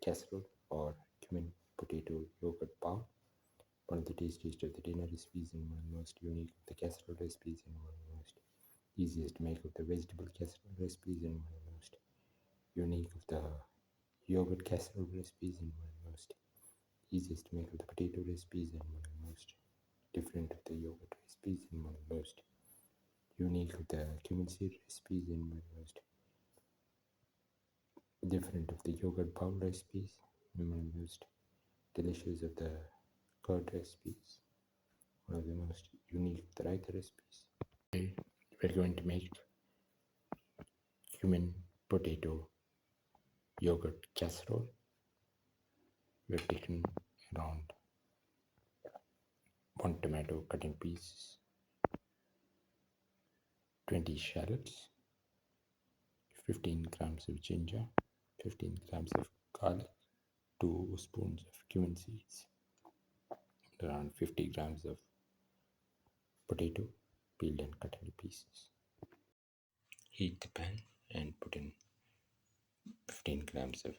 casserole or cumin potato yogurt bowl. One of the tastiest of the dinner recipes and one of the most unique of the casserole recipes and one of the most easiest to make of the vegetable casserole recipes and one of the most unique of the yogurt casserole recipes and one of the most easiest to make of the potato recipes and one of the most different of the yogurt recipes and one of the most unique of the cumin seed recipes and one of the most different of the yogurt bowl recipes and one of the most delicious of the curd recipes, one of the most unique of the Raita recipes. Today we're going to make cumin potato yogurt casserole. We've taken around 1 tomato cut in pieces, 20 shallots, 15 grams of ginger, 15 grams of garlic, 2 spoons of cumin seeds, around 50 grams of potato peeled and cut into pieces. Heat the pan and put in 15 grams of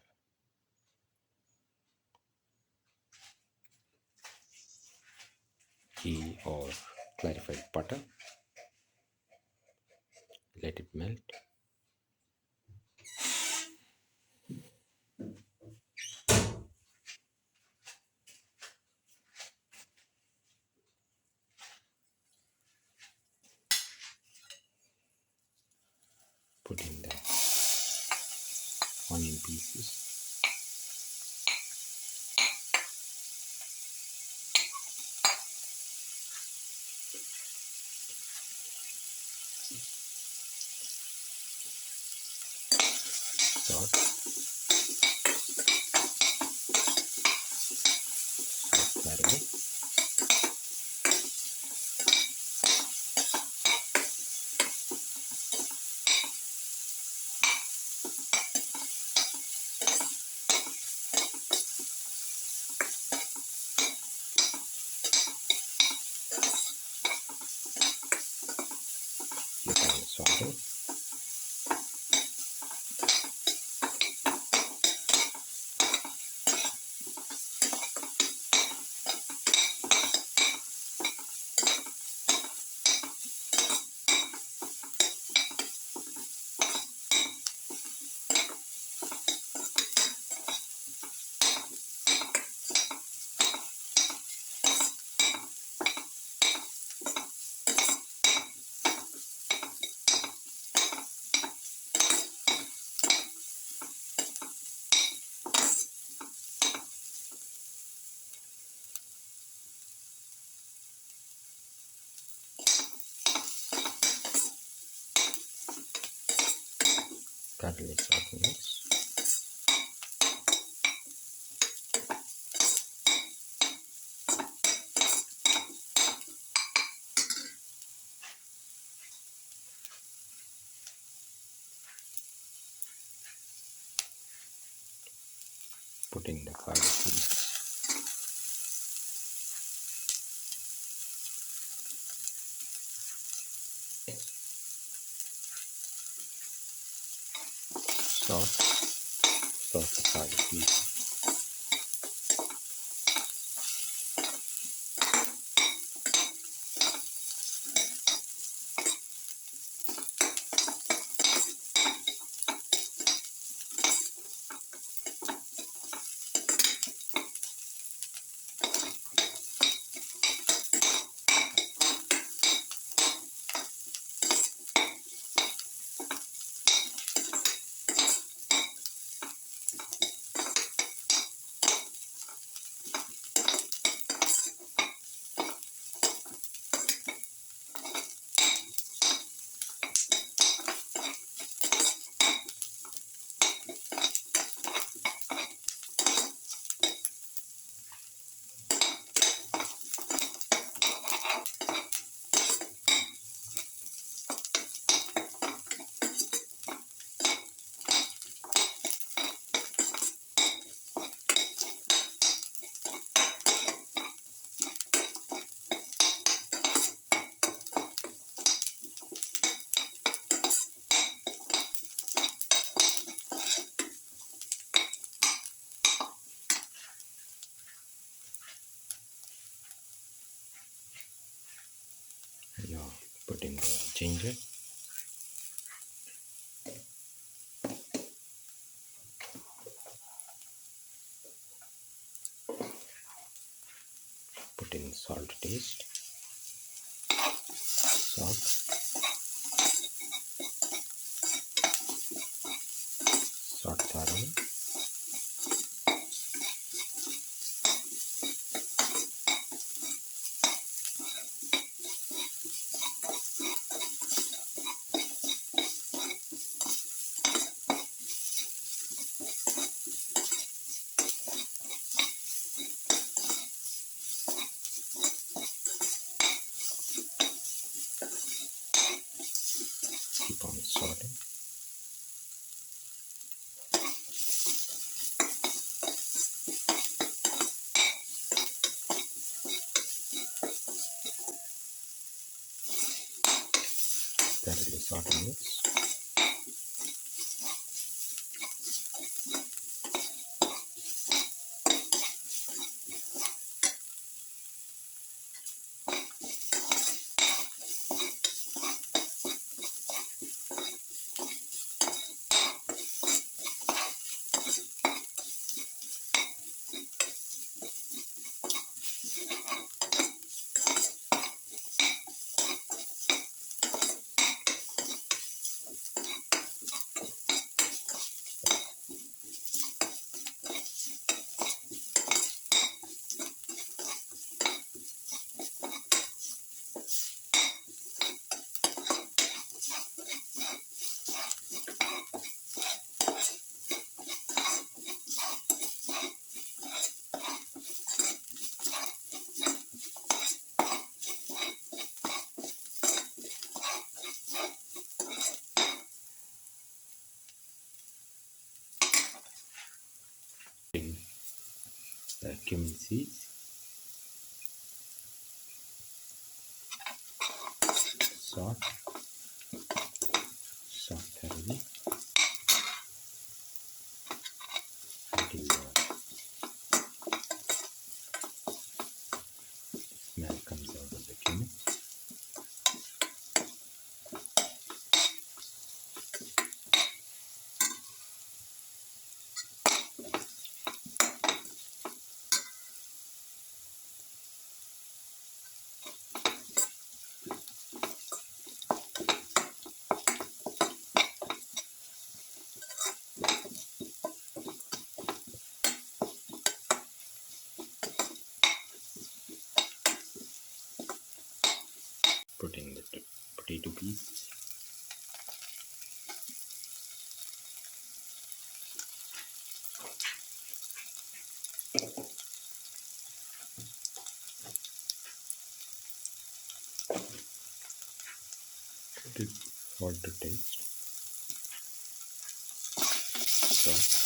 ghee or clarified butter. Let it melt. Put in the onion pieces. Salt. Caramel. You can saute. Garlic saute mix. Put in the garlic seeds. Salt the garlic pieces. Put in the ginger. Put in salt to taste. Salt. Salt thoroughly. Keep on salting. Thoroughly salt and mix. In the cumin seeds. Salt. Salt thoroughly until the smell comes out of the cumin. Put in the potato pieces. Put it salt to taste. Salt.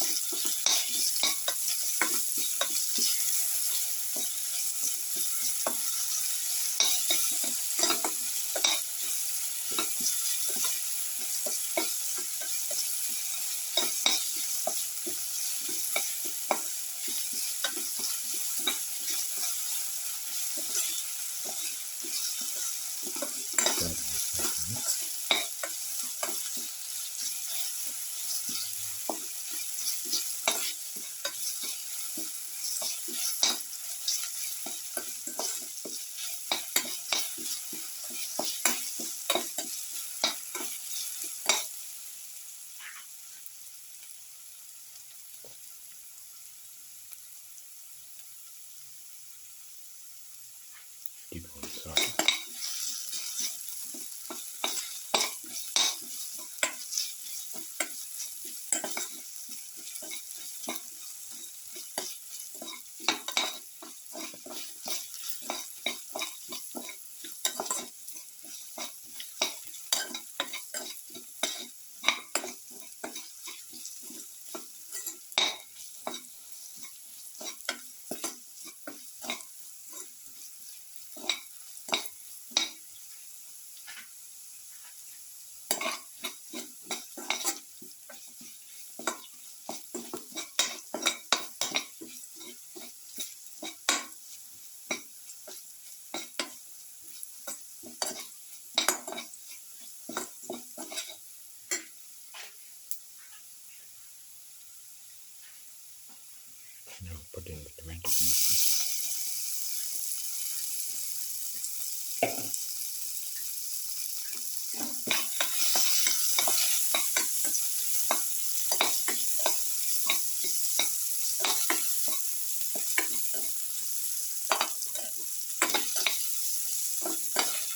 Now put in the tomato pieces.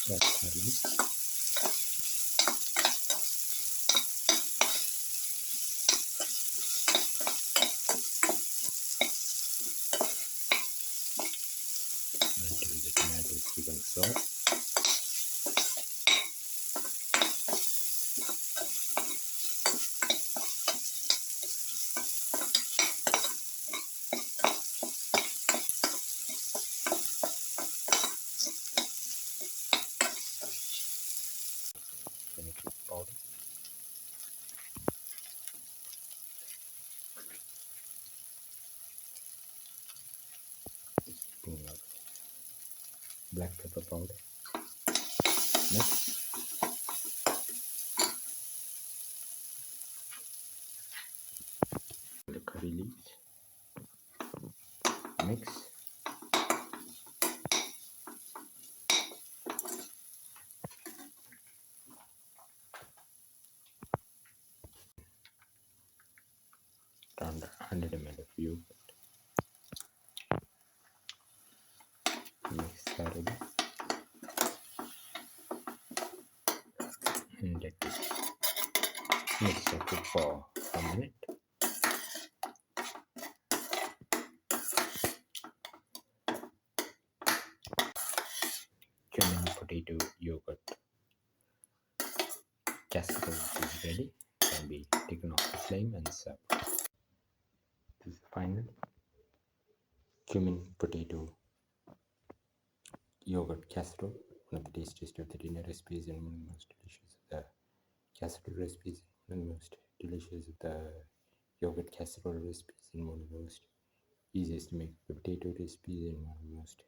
That's thoroughly. Until the tomatoes become soft. Fennel powder. Spoon of black pepper powder. Next, the curry leaves. Mix. Around 100 ml of yogurt. Mix thoroughly. And let this mixture cook for a minute. Cumin potato yogurt casserole is ready. Can be taken off the flame and served. This is the final cumin potato yogurt casserole. One of the tastiest of the dinner recipes and one of the most delicious of the casserole recipes. One of the most delicious of the yogurt casserole recipes and one of the most easiest to make the potato recipes and one of the most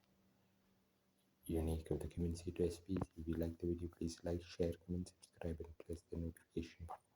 unique of the cumin seed recipes. If you like the video, please like, share, comment, subscribe, and press the notification button.